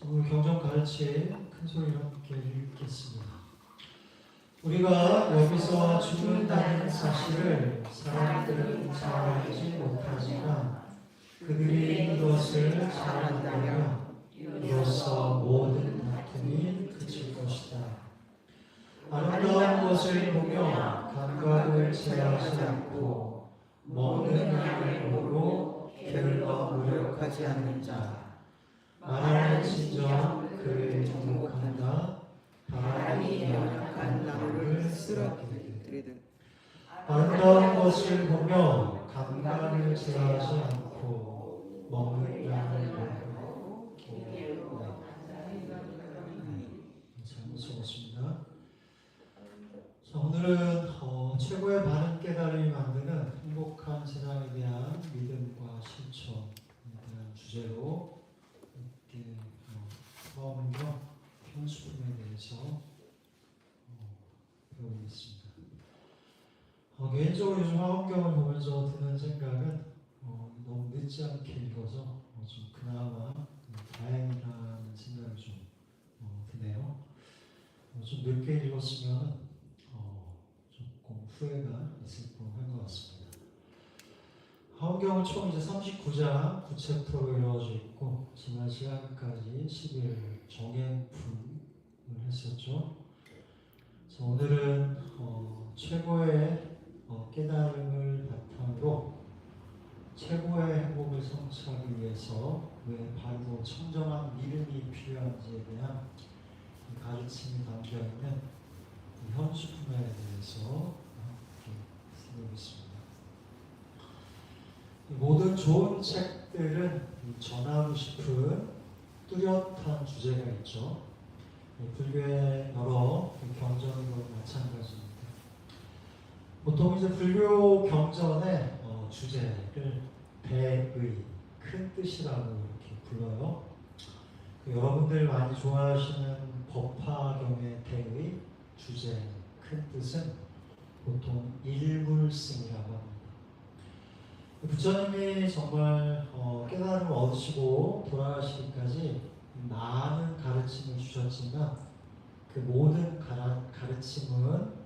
오늘 경전 가르치에 큰 소리로 함께 읽겠습니다. 우리가 여기서 죽는다는 사실을 사람들은 잘 알지 못하지만 그들이 이것을 잘 안다면 이로써 모든 다툼이 그칠 것이다. 아름다운 것을 보며 감각을 제어하지 않고 먹는 양을 보고 게을러 노력하지 않는 자, 말하는 진정 그를 정복한다. 바람이 연약한 나무를 쓰러뜨리듯 아름다운 것을 보며 감각을 제어하지 않고 먹는 양을 보고 잘못 적었습니다. 자, 오늘은 최고의 바른 깨달음이 만드는 행복한 세상에 대한 믿음과 실천에 대한 주제로 이렇게 화엄경 편수품에 대해서 배우겠습니다. 개인적으로 요즘 화엄경을 보면서 드는 생각은 너무 늦지 않게 읽어서 좀 그나마 다행이라는 생각이 좀 드네요. 좀 늦게 읽었으면 조금 후회가 있을 뻔한 것 같습니다. 화엄경은 총 이제 39장 9챕터로 이루어져 있고 지난 시간까지 10일 정행품을 했었죠. 그래서 오늘은 최고의 깨달음을 바탕으로 최고의 행복을 성취하기 위해서 왜 바르고 청정한 믿음이 필요한지에 대한 가르침이 담겨있는 현수품에 대해서 함께 살펴보겠습니다. 모든 좋은 책들은 전하고 싶은 뚜렷한 주제가 있죠. 불교의 여러 경전도 마찬가지입니다. 보통 이제 불교 경전의 주제를 대의, 큰 뜻이라고 이렇게 불러요. 여러분들 많이 좋아하시는 법화경의 대의, 주제, 큰 뜻은 보통 일불승이라고 합니다. 부처님이 정말 깨달음을 얻으시고 돌아가시기까지 많은 가르침을 주셨지만 그 모든 가르침은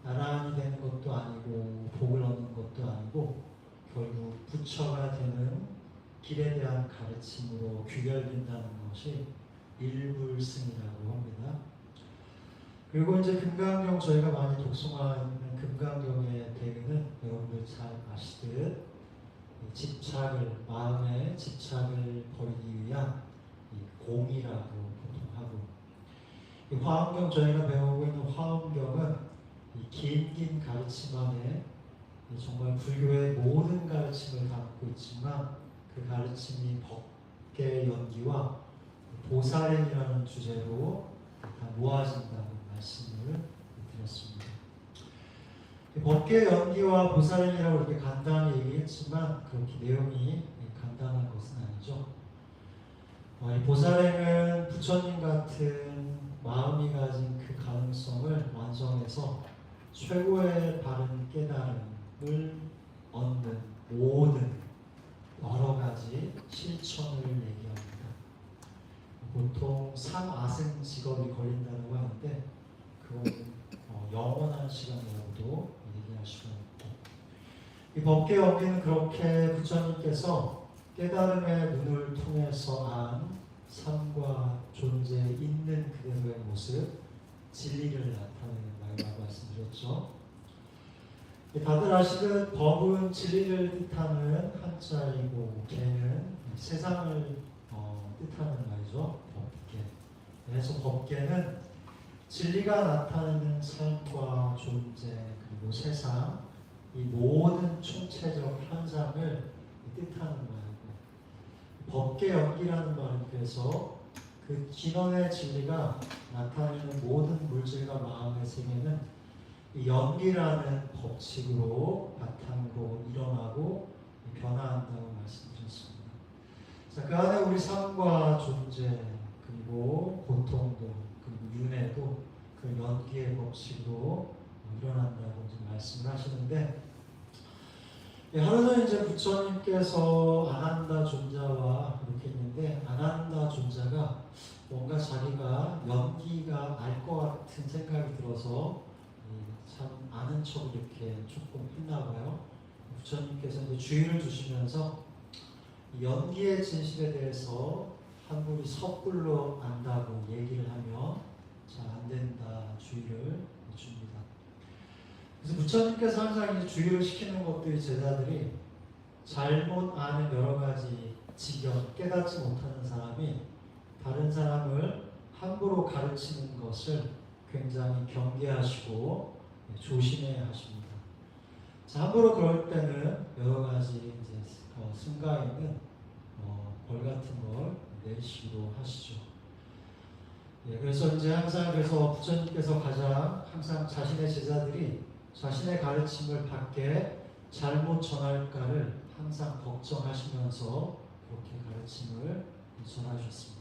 나란히 되는 것도 아니고 복을 얻는 것도 아니고 결국 부처가 되는 길에 대한 가르침으로 귀결된다는 것이 일불승이라고 합니다. 그리고 이제 금강경 저희가 많이 독송하는 금강경의 대의는 여러분들 잘 아시듯 집착을 마음의 집착을 버리기 위한 공이라고 보통 하고 이 화엄경 저희가 배우고 있는 화엄경은 긴 가르침 안에 정말 불교의 모든 가르침을 담고 있지만 그 가르침이 법계 연기와 보살행이라는 주제로 다 모아진다는 말씀을 드렸습니다. 법계 연기와 보살행이라고 이렇게 간단히 얘기했지만 그렇게 내용이 간단한 것은 아니죠. 이 보살행은 부처님 같은 마음이 가진 그 가능성을 완성해서 최고의 바른 깨달음을 얻는 모든 여러 가지 실천을 얘기합니다. 보통 삼아생 직업이 걸린다고 하는데 그건 영원한 시간이라고도 얘기할 수가 있고 이 법계 연기는 그렇게 부처님께서 깨달음의 눈을 통해서 안 삶과 존재에 있는 그대로의 모습 진리를 나타내는 말이라고 말씀드렸죠. 다들 아시듯 법은 진리를 뜻하는 한자이고 계는 세상을 뜻하는 말이죠. 법계. 그래서 법계는 진리가 나타내는 삶과 존재 그리고 세상 이 모든 총체적 현상을 뜻하는 말이고 법계 연기라는 말은 그래서 그 진원의 진리가 나타내는 모든 물질과 마음의 세계는 이 연기라는 법칙으로 바탕으로 일어나고 변화한다고 말씀드렸습니다. 자, 그 안에 우리 삶과 존재 그리고 고통도 그리고 윤회도 그 연기의 법칙으로 일어난다고 말씀을 하시는데 하루 전에 이제 부처님께서 아난다 존자와 이렇게 했는데 아난다 존자가 보니까 뭔가 자기가 연기가 날 것 같은 생각이 들어서 참 아는 척 이렇게 조금 했나 봐요. 부처님께서 이제 주의를 주시면서 연기의 진실에 대해서 한 분이 섣불로 안다고 얘기를 하면 잘 안 된다 주의를 줍니다. 그래서 부처님께서 항상 이제 주의를 시키는 것도 이 제자들이 잘못 아는 여러 가지 지경, 깨닫지 못하는 사람이 다른 사람을 함부로 가르치는 것을 굉장히 경계하시고 조심해야 하십니다. 자, 함부로 그럴 때는 여러 가지 이제 승가 있는 벌 같은 걸 내리시기도 하시죠. 그래서 이제 항상 그래서 부처님께서 가장 항상 자신의 제자들이 자신의 가르침을 밖에 잘못 전할까를 항상 걱정하시면서 그렇게 가르침을 전하셨습니다.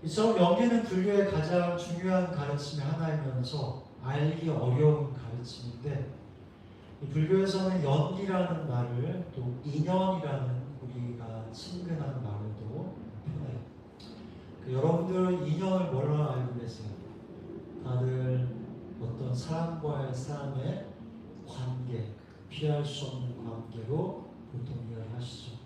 이처럼 연기는 불교의 가장 중요한 가르침의 하나이면서 알기 어려운 가르침인데 이 불교에서는 연기라는 말을 또 인연이라는 우리가 친근한 말로도 표현해요. 여러분들은 인연을 뭘로 알고 계세요? 다들 어떤 사람과의 사람의 관계, 피할 수 없는 관계로 보통 이해를 하시죠.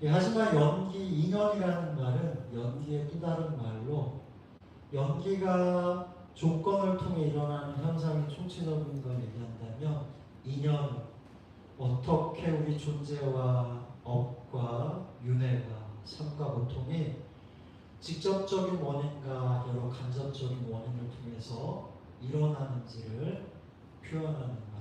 하지만 연기, 인연이라는 말은 연기의 또 다른 말로 연기가 조건을 통해 일어나는 현상이 총체적인 걸 얘기한다면 인연, 어떻게 우리 존재와 업과 윤회가 삶과 고통이 직접적인 원인과 여러 간접적인 원인을 통해서 일어나는지를 표현하는 말입니다.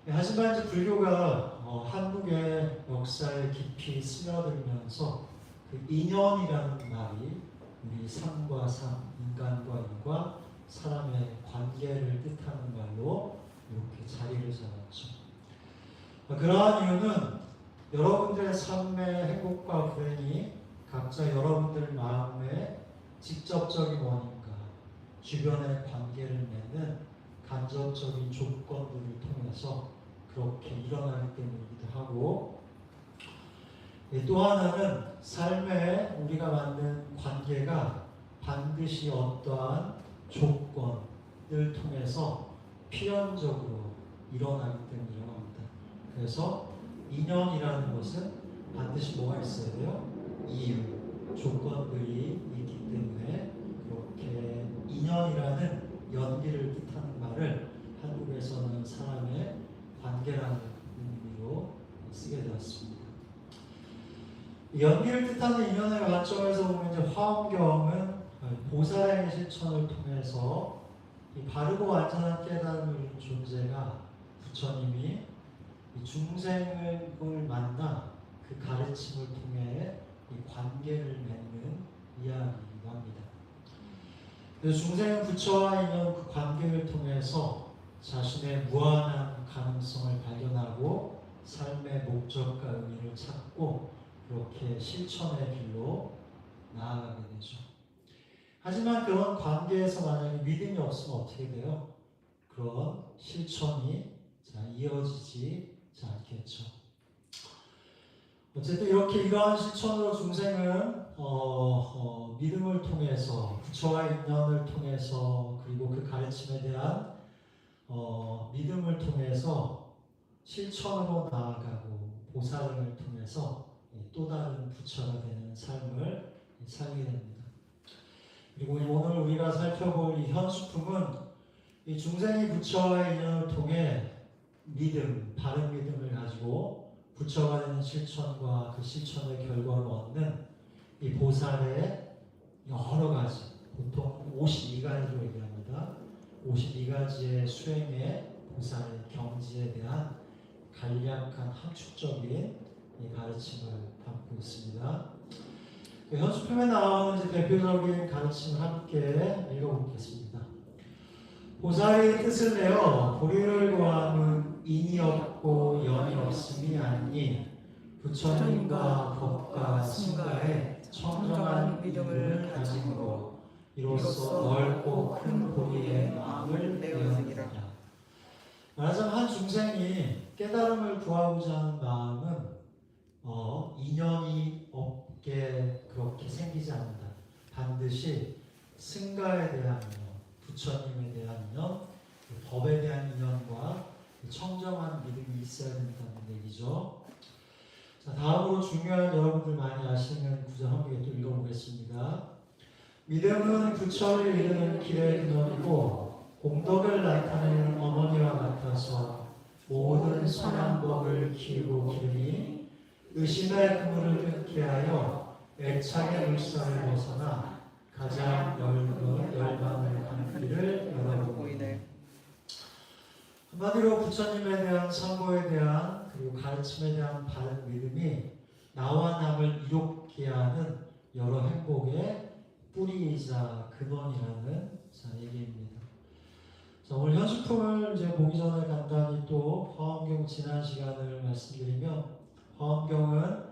하지만 이제 불교가 한국의 역사에 깊이 스며들면서 그 인연이라는 말이 우리 삶과 삶, 인간과 인과 사람의 관계를 뜻하는 말로 이렇게 자리를 잡았죠. 그러한 이유는 여러분들의 삶의 행복과 불행이 각자 여러분들 마음의 직접적인 원인과 주변의 관계를 맺는 간접적인 조건들을 통해서 그렇게 일어나기 때문이기도 하고, 또 하나는 삶에 우리가 만든 관계가 반드시 어떠한 조건을 통해서 필연적으로 일어나기 때문이라고 합니다. 그래서 인연이라는 것은 반드시 뭐가 있어야 돼요? 이유, 조건들이 있기 때문에 그렇게 인연이라는 연기를 뜻하는 말을 한국에서는 사람의 관계라는 의미로 쓰게 되었습니다. 연기를 뜻하는 인연의 관점에서 보면 이제 화엄경은 보살의 실천을 통해서 이 바르고 완전한 깨달음을 이룬 존재가 부처님이 이 중생을 만나 그 가르침을 통해 이 관계를 맺는 이야기이기도 합니다. 그래서 중생은 부처와 인연 그 관계를 통해서 자신의 무한한 가능성을 발견하고 삶의 목적과 의미를 찾고 그렇게 실천의 길로 나아가게 되죠. 하지만 그런 관계에서 만약에 믿음이 없으면 어떻게 돼요? 그런 실천이 이어지지 않겠죠. 어쨌든 이렇게 이러한 실천으로 중생은 믿음을 통해서 부처와 인연을 통해서 그리고 그 가르침에 대한 믿음을 통해서 실천으로 나아가고 보살을 통해서 또 다른 부처가 되는 삶을 살게 됩니다. 그리고 오늘 우리가 살펴볼 이 현수품은 이 중생이 부처와 인연을 통해 믿음, 바른 믿음을 가지고 부처가 되는 실천과 그 실천의 결과로 얻는 이 보살의 여러 가지, 보통 52가지로 얘기합니다. 52가지의 수행의 보살의 경지에 대한 간략한 함축적인 이 가르침을 담고 있습니다. 현수품에 나오는 이제 대표적인 가르침을 함께 읽어보겠습니다. 보살의 뜻을 내어 보리를 구함은 인이 없고 연이 없음이 아니니 부처님과 법과 승가에 청정한 믿음을 가짐으로 이로써 넓고 큰 보리의 마음을 내었느니라. 말하자면 한 중생이 깨달음을 구하고자 하는 마음은 인연이 없기 쉽게 그렇게 생기지 않는다. 반드시 승가에 대한 인연, 부처님에 대한 인연, 법에 대한 인연과 청정한 믿음이 있어야 된다는 얘기죠. 자, 다음으로 중요한 여러분들 많이 아시는 구절 한 개 또 읽어보겠습니다. 믿음은 부처를 이루는 길의 근원이고 공덕을 나타내는 어머니와 같아서 모든 선한 법을 키우고 기르니 의심의 그물을 끊게 하여 애착의 물살을 벗어나 가장 열망을 가는 길을 열어보이네. 한마디로 부처님에 대한 선고에 대한 그리고 가르침에 대한 바른 믿음이 나와 남을 이롭게 하는 여러 행복의 뿌리이자 근원이라는 얘기입니다. 자, 오늘 현수품을 이제 보기 전에 간단히 또 화엄경 지난 시간을 말씀드리면, 화엄경은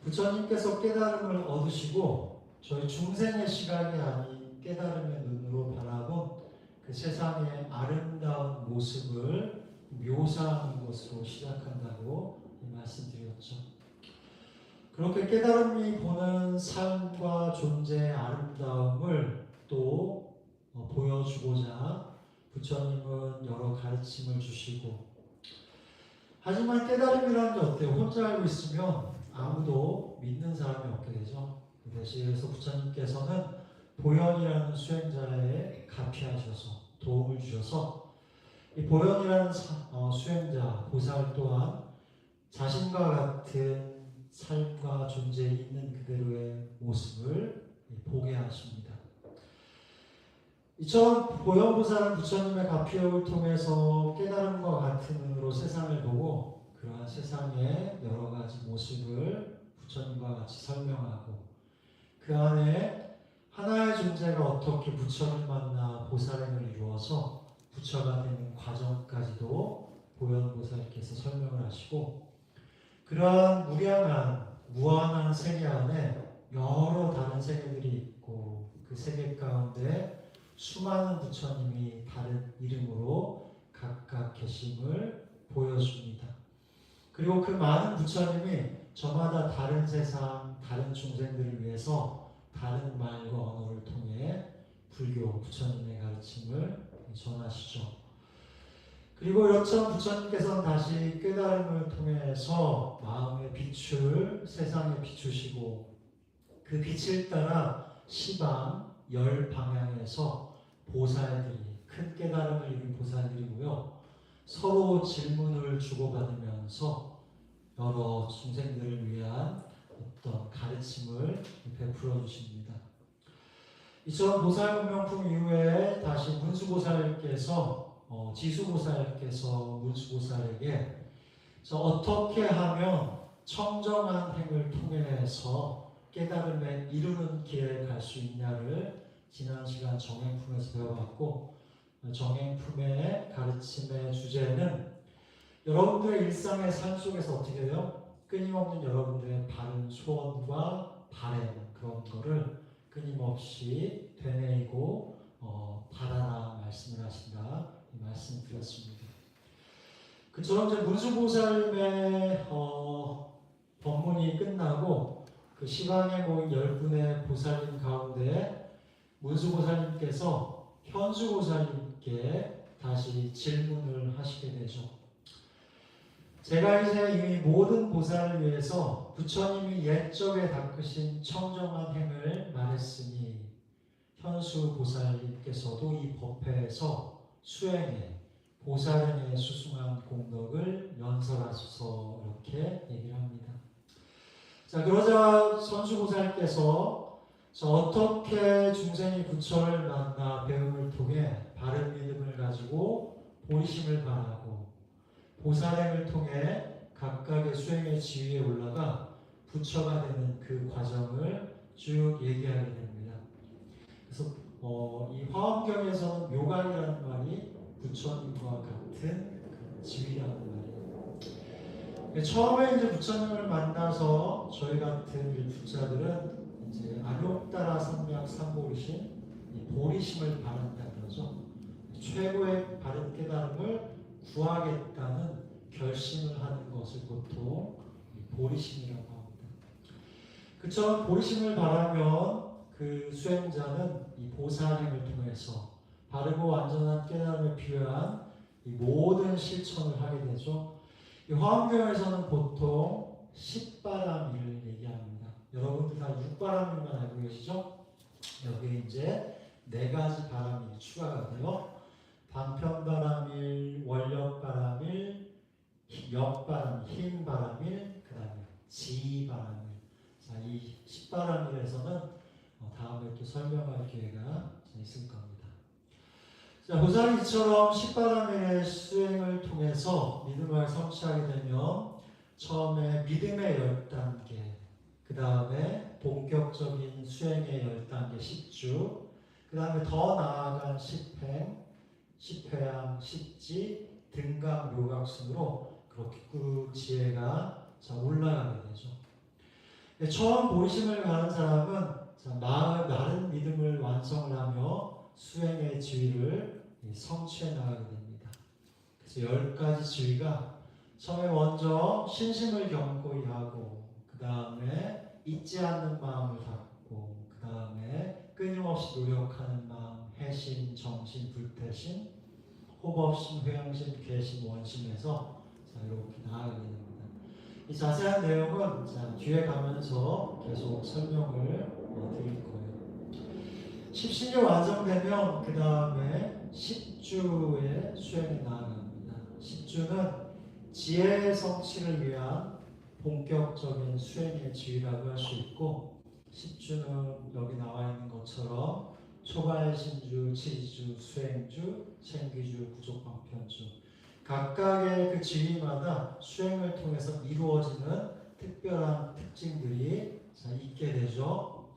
부처님께서 깨달음을 얻으시고 저희 중생의 시각이 아닌 깨달음의 눈으로 바라본 그 세상의 아름다운 모습을 묘사하는 것으로 시작한다고 말씀드렸죠. 그렇게 깨달음이 보는 삶과 존재의 아름다움을 또 보여주고자 부처님은 여러 가르침을 주시고, 하지만 깨달음이라는 게 어때요? 혼자 알고 있으면 아무도 믿는 사람이 없게 되죠. 그래서 부처님께서는 보현이라는 수행자에 가피하셔서 도움을 주셔서 이 보현이라는 수행자, 보살 또한 자신과 같은 삶과 존재에 있는 그대로의 모습을 보게 하십니다. 이처럼 보현보살은 부처님의 가피력을 통해서 깨달음과 같은 눈으로 세상을 보고 그러한 세상의 여러 가지 모습을 부처님과 같이 설명하고, 그 안에 하나의 존재가 어떻게 부처를 만나 보살행을 이루어서 부처가 되는 과정까지도 보현보살께서 설명을 하시고, 그러한 무량한 무한한 세계 안에 여러 다른 세계들이 있고 그 세계 가운데 수많은 부처님이 다른 이름으로 각각 계심을 보여줍니다. 그리고 그 많은 부처님이 저마다 다른 세상, 다른 중생들을 위해서 다른 말과 언어를 통해 불교, 부처님의 가르침을 전하시죠. 그리고 이처럼 부처님께서는 다시 깨달음을 통해서 마음의 빛을 세상에 비추시고, 그 빛을 따라 시방, 열 방향에서 보살들이, 큰 깨달음을 이룬 보살들이고요, 서로 질문을 주고받으면서 여러 중생들을 위한 어떤 가르침을 베풀어 주십니다. 이처럼 보살문명품 이후에 다시 문수보살께서 지수보살께서 문수보살에게 어떻게 하면 청정한 행을 통해서 깨달음에 이루는 길에 갈 수 있냐를 지난 시간 정행품에서 배워봤고, 정행품의 가르침의 주제는 여러분들의 일상의 삶 속에서 어떻게 해요? 끊임없는 여러분들의 바른 소원과 바램, 그런 거를 끊임없이 되뇌이고 바라라 말씀을 하신다, 이 말씀 드렸습니다. 그처럼 이제 문수보살님의 법문이 끝나고 그 시방에 모인 10분의 보살님 가운데 문수보살님께서 현수보살님께 다시 질문을 하시게 되죠. 제가 이제 이미 모든 보살을 위해서 부처님이 옛적에 닦으신 청정한 행을 말했으니 현수보살님께서도 이 법회에서 수행해 보살행에 수승한 공덕을 연설하소서, 이렇게 얘기를 합니다. 자, 그러자 현수보살께서 어떻게 중생이 부처를 만나 배움을 통해 바른 믿음을 가지고 보리심을 바라고 보살행을 통해 각각의 수행의 지위에 올라가 부처가 되는 그 과정을 쭉 얘기하게 됩니다. 그래서 이 화엄경에서는 묘각이라는 말이 부처님과 같은 그 지위라는 말이에요. 처음에 이제 부처님을 만나서 저희 같은 일부자들은 이제 안욕따라 삼약 삼보리심, 이 보리심을 바른다 그러죠. 최고의 바른 깨달음을 구하겠다는 결심을 하는 것을 보통 보리심이라고 합니다. 그처럼 보리심을 바라면 그 수행자는 이 보살힘을 통해서 바르고 완전한 깨달음에 필요한 이 모든 실천을 하게 되죠. 이 화엄경에서는 보통 10바람일을 얘기합니다. 여러분들 다 6바람일만 알고 계시죠? 여기 이제 4가지 바람일이 추가가 돼요. 방편바람일, 원력바람일, 역바람일, 힘바람일, 그 다음에 지바람일. 자, 이 10바람일에서는 다음에 또 설명할 기회가 있을 겁니다. 자, 보살이 이처럼 10바람일의 수행을 통해서 믿음을 성취하게 되면 처음에 믿음의 10단계, 그 다음에 본격적인 수행의 10단계 10주, 그 다음에 더 나아간 10행, 10회양, 10지, 등강, 묘각 순으로 그렇게 그 지혜가 올라가게 되죠. 처음 보리심을 가는 사람은 마른 믿음을 완성을 하며 수행의 지위를 성취해 나가게 됩니다. 그래서 10가지 지위가 처음에 먼저 신심을 견고히 하고, 그 다음에 잊지 않는 마음을 갖고, 그 다음에 끊임없이 노력하는 마음, 해심, 정신, 불태심, 호법심, 회양심, 괴심, 원심에서 이렇게 나아가게 됩니다. 이 자세한 내용은 뒤에 가면서 계속 설명을 드릴 거예요. 10신이 완성되면 그 다음에 10주의 수행에 나아갑니다. 10주는 지혜의 성취를 위한 본격적인 수행의 지위라고 할 수 있고, 10주는 여기 나와 있는 것처럼 초발신주, 치주, 수행주, 생기주, 부족방편주, 각각의 그 지위마다 수행을 통해서 이루어지는 특별한 특징들이 있게 되죠.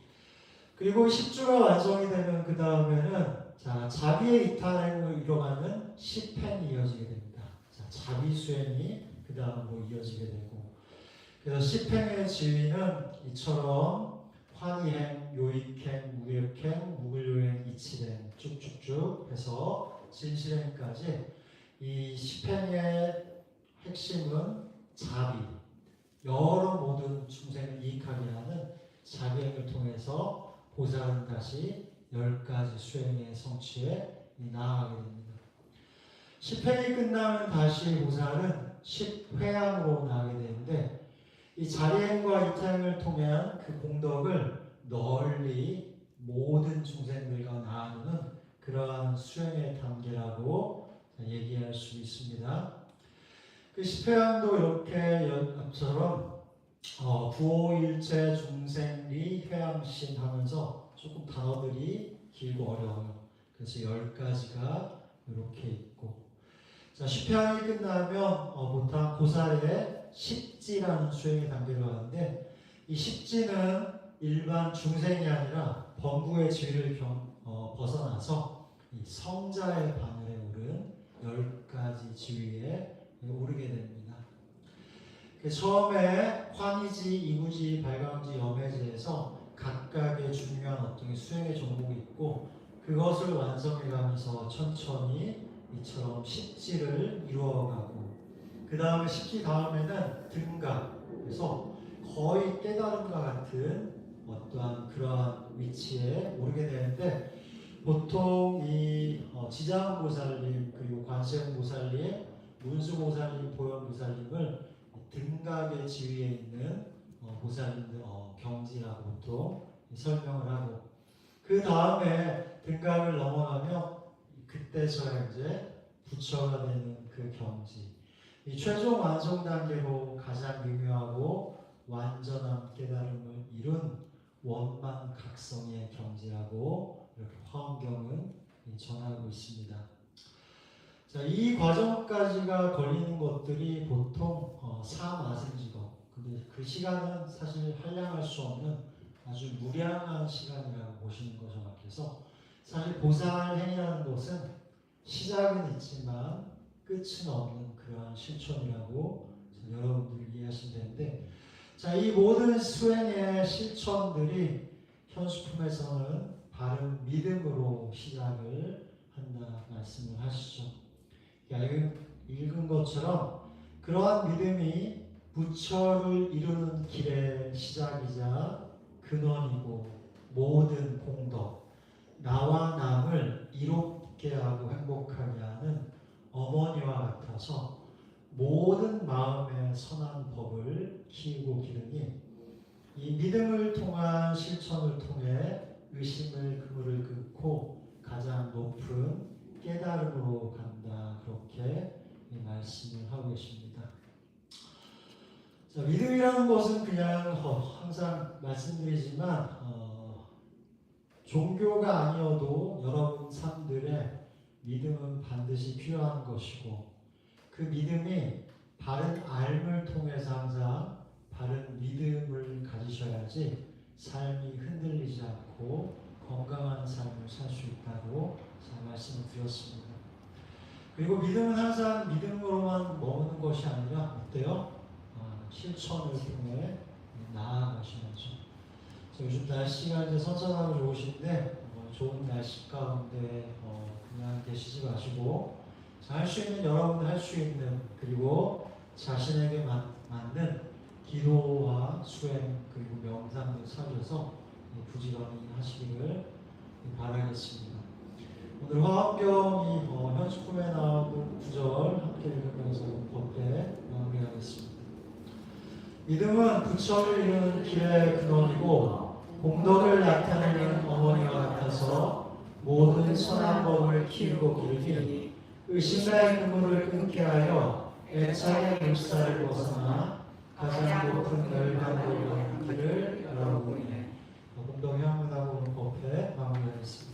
그리고 10주가 완성이 되면 그 다음에는 자비의 이탈행을 이뤄가는 10행이 이어지게 됩니다. 자비 수행이 그 다음으로 이어지게 되고, 그래서 10행의 지위는 이처럼 환희행, 요익행, 무익행, 무글요행, 이치행 쭉쭉쭉 해서 진실행까지 이 10행의 핵심은 자비, 여러 모든 중생을 이익하게 하는 자비행을 통해서 보살은 다시 10가지 수행의 성취에 나아가게 됩니다. 10행이 끝나면 다시 보살은 10회양으로 나가게 되는데, 이 자리행과 이타행을 통한 그 공덕을 널리 모든 중생들과 나누는 그러한 수행의 단계라고 얘기할 수 있습니다. 그 10회양도 이렇게 앞처럼 구호일체 중생리 회양신 하면서 조금 단어들이 길고 어려워요. 그래서 10가지가 이렇게 있고, 10회양이 끝나면 보통 보살의 십지라는 수행의 단계로 가는데, 이 십지는 일반 중생이 아니라 범부의 지위를 벗어나서 이 성자의 바늘에 오른 10가지 지위에 오르게 됩니다. 처음에 환희지, 이구지, 발광지, 염해지에서 각각의 중요한 어떤 수행의 종목이 있고, 그것을 완성해가면서 천천히 이처럼 십지를 이루어가고, 그 다음에 십지 다음에는 등각, 그래서 거의 깨달음과 같은 어떠한 그러한 위치에 오르게 되는데, 보통 이 지장보살님, 그리고 관세음보살님, 문수보살님, 보현보살님을 등각의 지위에 있는 보살님들 경지라고 보통 설명을 하고, 그 다음에 등각을 넘어가면 그때서야 이제 부처가 되는 그 경지, 이 최종 완성 단계로 가장 미묘하고 완전한 깨달음을 이룬 원만각성의 경지라고 이렇게 화엄경은 전하고 있습니다. 이 과정까지가 걸리는 것들이 보통 사마생직업, 근데 그 시간은 사실 한량할 수 없는 아주 무량한 시간이라고 보시는 것이 맞겠어. 사실 보살행이라는 것은 시작은 있지만 끝은 없는 그러한 실천이라고 여러분들이 이해하시면 되는데, 이 모든 수행의 실천들이 현수품에서는 바른 믿음으로 시작을 한다 말씀을 하시죠. 읽은 것처럼 그러한 믿음이 부처를 이루는 길의 시작이자 근원이고 모든 공덕, 나와 남을 이롭게 하고 행복하게 하는 어머니와 같아서 모든 마음의 선한 법을 키우고 기르니 이 믿음을 통한 실천을 통해 의심을 그물을 끊고 가장 높은 깨달음으로 간다. 그렇게 이 말씀을 하고 계십니다. 자, 믿음이라는 것은 그냥 항상 말씀드리지만 종교가 아니어도 여러분 삶들에 믿음은 반드시 필요한 것이고 그 믿음이 바른 알을 통해서 항상 바른 믿음을 가지셔야지 삶이 흔들리지 않고 건강한 삶을 살 수 있다고 잘 말씀을 드렸습니다. 그리고 믿음은 항상 믿음으로만 머무는 것이 아니라 어때요? 실천을 통해 나아가셔야죠. 요즘 날씨가 이제 선선하고 좋으신데 좋은 날씨 가운데 그냥 계시지 마시고 할 수 있는 여러분 할 수 있는 그리고 자신에게 맞는 기도와 수행 그리고 명상을 찾아서 부지런히 하시기를 바라겠습니다. 오늘 화엄경이 현수품에 나오는 구절 함께 읽으면서 법회 마무리하겠습니다. 믿음은 부처를 이루는 길의 근원이고 공덕을 나타내는 어머니와 같아서 모든 선한 법을 키우고 기르니 의심의 그물을 끊게 하여 애착의 물살을 벗어나 가장 높은 열반으로 가는 길을 열어보이네. 공덕이 한문하고 오는 법회 마무리하겠습니다.